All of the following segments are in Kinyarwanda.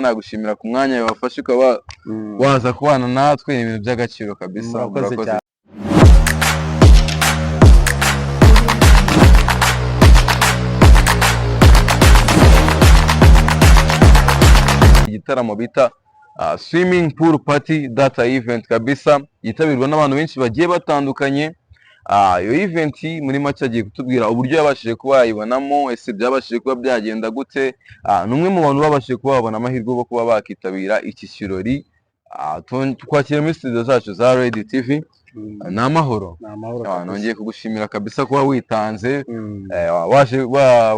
nagushimira ku mwanya wafashe ukaba waza kubana natwe, ibintu by'agaciro kabisa. Murakoze. Igitaramo bita swimming pool party data event kabisa, yitabirwa n'abantu benshi bagiye batandukanye. Iyo event muri make agiye kutubwira uburyo yabashije kuba yayibonamo, ese byabashije kuba byagenda gute. Numwe mu bantu babashije kuba babona amahirwe yo kuba bakitabira iki kirori. Twakira muri studio zacu za Red TV. Ni amahoro. Nongeye kugushimira kabisa kuba witanze,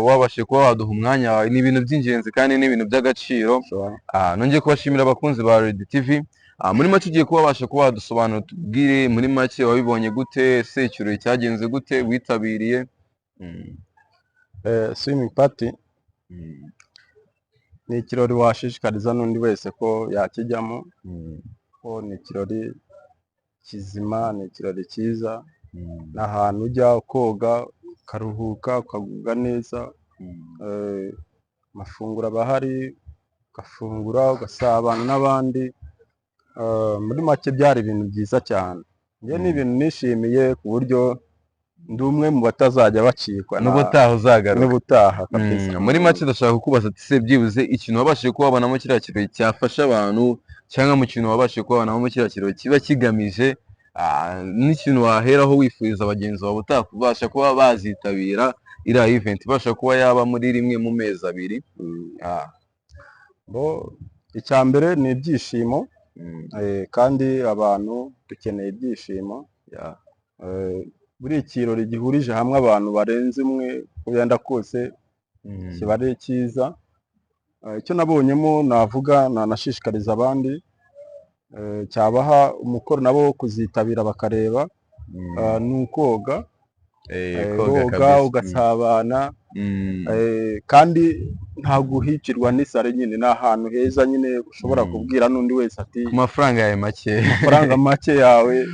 wabashije kuba waduha umwanya wawe. Ni ibintu by'ingenzi kandi ni ibintu by'agaciro. Nongeye kubashimira abakunzi ba Red TV. Muri make ugiye kuba wabasha kuba wadusobanura, tubwire muri make wabibonye gute, se ikirori cyagenze gute, witabiriye. Swimming party ni ikirori washishikariza n'undi wese ko yakijyamo, ko ni ikirori kizima, ni ikirori cyiza. Ni ahantu ujya koga ukaruhuka ukagubwa neza. Amafunguro aba ahari, ugafungura ugasabana n'abandi. Muri make byari ibintu byiza cyane. Njye ni ibintu nishimiye ku buryo ndi umwe mu batazajya bacikwa n'ubutaha uzagaruka. N'ubutaha kabisa. Muri make ndashaka kukubaza ati se byibuze ikintu wabashije kubabonamo kiriya kirori cyafasha abantu, cyangwa mu kintu wabashije kubabonamo kiriya kirori kiba kigamije, n'ikintu waheraho wifuriza bagenzi bawe utakubasha kuba bazitabira iriya event, ibasha kuba yaba muri rimwe mu mezi abiri. Icya mbere ni ibyishimo, kandi abantu dukeneye ibyishimo. Buri kirori gihurije hamwe abantu barenze umwe kugenda kose kiba ari cyiza. Icyo nabonyemo navuga, nanashishikariza abandi, cyabaha umukoro nabo wo kuzitabira bakareba, ni ukoga. Koga ugasabana, kandi nta guhicirwa n'isare. Nyine ni ahantu heza, nyine ushobora kubwira n'undi wese ati ku mafaranga yawe make, amafaranga make yawe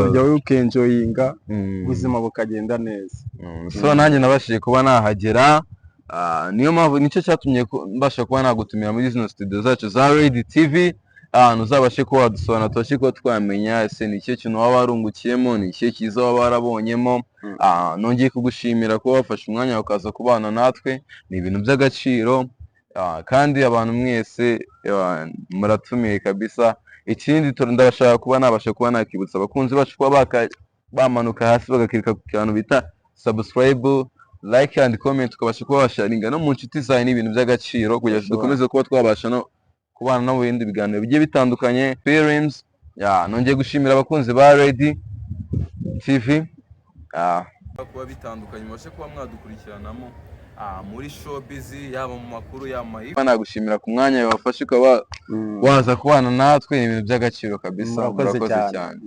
ujya ukenjoyinga, ubuzima bukagenda neza. So nanjye nabashije kuba nahagera, niyo mpamvu nicyo cyatumye mbasha kuba nagutumira muri zino studio zacu za Red TV. Uzabashe kuba wadusobanura, tubashe kuba twamenya ese ni ikihe kintu waba warungukiyemo, ni ikihe cyiza waba warabonyemo. Nongeye kugushimira kuba wafashe umwanya ukaza kubana natwe, ni ibintu by'agaciro. Kandi abantu mwese muratumiye kabisa. Ikindi ndabashaka kuba nabasha kuba nakibutsa abakunzi bacu kuba bamanuka hasi bagakirika ku kintu bita subscribe, like and comment, tukabasha kuba washaringa no mu nshuti zawe. Ni ibintu by'agaciro kugira ngo dukomeze kuba twabasha no kubana no bindi biganiro bigiye bitandukanye. Films, nongeye gushimira abakunzi ba Red TV. Kuba bitandukanye mubashe kuba mwadukurikiranamo muri showbiz, yaba mu makuru, yaba nagushimira ku mwanya wafashe ukaba waza kubana natwe, ni ibintu by'agaciro kabisa. Murakoze cyane.